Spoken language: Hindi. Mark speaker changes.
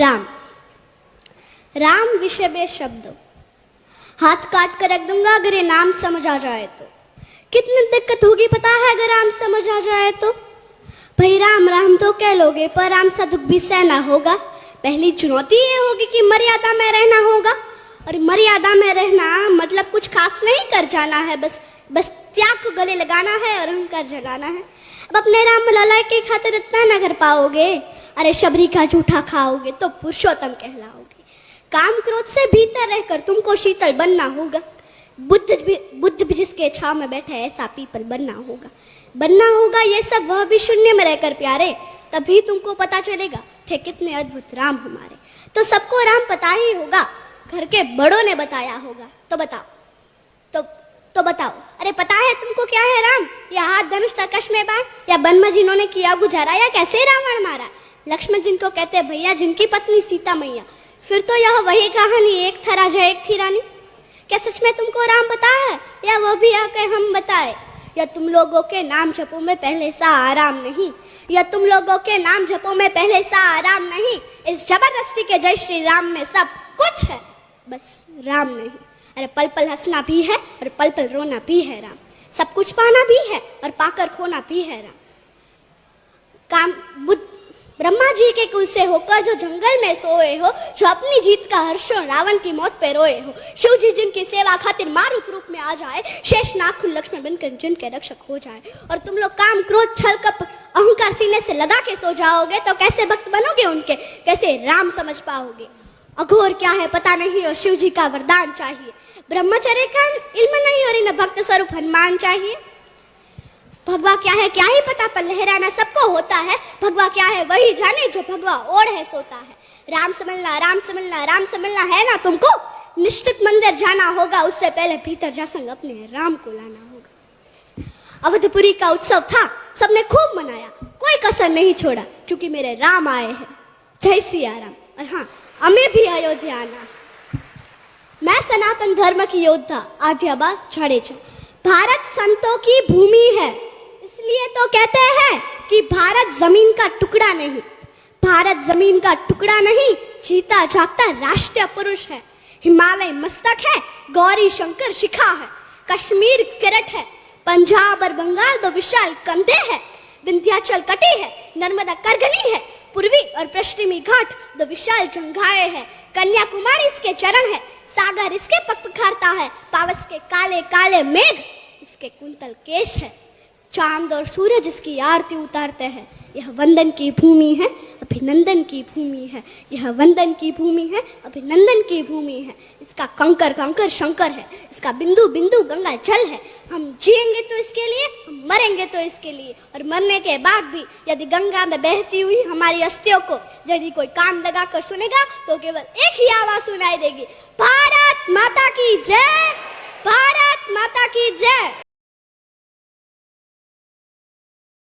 Speaker 1: राम। राम विषय बे शब्द, हाथ काट कर रख दूंगा अगर ये नाम समझ आ जाए तो। कितनी दिक्कत होगी पता है अगर राम समझ आ जाए तो। भाई राम राम तो कह लोगे पर राम सा दुख भी सहना होगा। पहली चुनौती ये होगी कि मर्यादा में रहना होगा, और मर्यादा में रहना मतलब कुछ खास नहीं कर जाना है, बस त्याग को गले लगाना है और अहंकार जगाना है। अब अपने राम लला के खातिर इतना न कर पाओगे, अरे शबरी का जूठा खाओगे तो पुरुषोत्तम कहलाओगे। काम क्रोध से भीतर रहकर तुमको शीतल बनना होगा। बुद्ध भी जिसके छाव में बैठे ऐसा पीपल बनना होगा। ये सब वह भी शून्य में रहकर प्यारे, तभी तुमको पता चलेगा थे कितने अद्भुत राम हमारे। तो सबको राम पता ही होगा, घर के बड़ों ने बताया होगा। तो बताओ अरे पता है तुमको क्या है राम? या हाथ धनुष तरकश में बाण, या वन में जिन्होंने किया गुजारा, या कैसे रावण मारा? लक्ष्मण जिनको कहते भैया, जिनकी पत्नी सीता मैया। फिर तो यह वही कहानी, एक था राजा एक थी रानी। क्या सच में तुमको राम पता है, या वो भी आके हम बताए? या तुम लोगों के नाम जपो में पहले सा आराम नहीं, या तुम लोगों के नाम जपो में पहले सा आराम नहीं। इस जबरदस्ती के जय श्री राम में सब कुछ है, बस राम नहीं। अरे पल पल हंसना भी है और पल पल रोना भी है राम। सब कुछ पाना भी है और पाकर खोना भी है राम। ब्रह्मा जी के कुल से होकर जो जंगल में सोए हो, जो अपनी जीत का हर्षो रावण की मौत पे रोए हो, शिव जी जिनकी सेवा खातिर मारुत रूप में आ जाए, शेष नागकुल लक्ष्मण बनकर जिनके रक्षक हो जाए, और तुम लोग काम क्रोध छल कपट अहंकार सीने से लगा के सो जाओगे, तो कैसे भक्त बनोगे उनके, कैसे राम समझ पाओगे? अघोर क्या है पता नहीं और शिव जी का वरदान चाहिए। ब्रह्मचर्य का इल्म नहीं और इन भक्त स्वरूप हनुमान चाहिए। भगवा क्या है क्या ही पता, पर लहराना सबको होता है। भगवा क्या है वही जाने जो भगवा ओढ़ है सोता है। राम समझना है ना तुमको? निश्चित मंदिर जाना होगा, उससे पहले भीतर जा संग अपने राम को लाना होगा। अवधपुरी का उत्सव था, सबने खूब मनाया, कोई कसर नहीं छोड़ा, क्योंकि मेरे राम आए हैं। जय सिया राम। और हाँ, हमें भी अयोध्या आना। मैं सनातन धर्म की योद्धा आद्याबा जाडेजा। भारत संतों की भूमि है, इसलिए तो कहते हैं कि भारत जमीन का टुकड़ा नहीं। भारत जमीन का टुकड़ा नहीं, जीता जागता राष्ट्रीय पुरुष है। हिमालय मस्तक है, गौरी शंकर शिखा है, कश्मीर किरट है, पंजाब और बंगाल दो विशाल कंधे हैं, विंध्याचल कटी है, नर्मदा करगनी है, पूर्वी और पश्चिमी घाट दो विशाल जंघाएं हैं, कन्याकुमारी इसके चरण है, सागर इसके पग पखारता है, पावस के काले काले मेघ इसके कुंतल केश है, चांद और सूरज इसकी आरती उतारते हैं। यह वंदन की भूमि है, अभिनंदन की भूमि है। यह वंदन की भूमि है, अभिनंदन की भूमि है। इसका कंकर कंकर शंकर है, इसका बिंदु बिंदु गंगा जल है। हम जिएंगे तो इसके लिए, हम मरेंगे तो इसके लिए, और मरने के बाद भी यदि गंगा में बहती हुई हमारी अस्थियों को यदि कोई कान लगा कर सुनेगा तो केवल एक ही आवाज सुनाई देगी, भारत माता की जय, भारत माता की जय।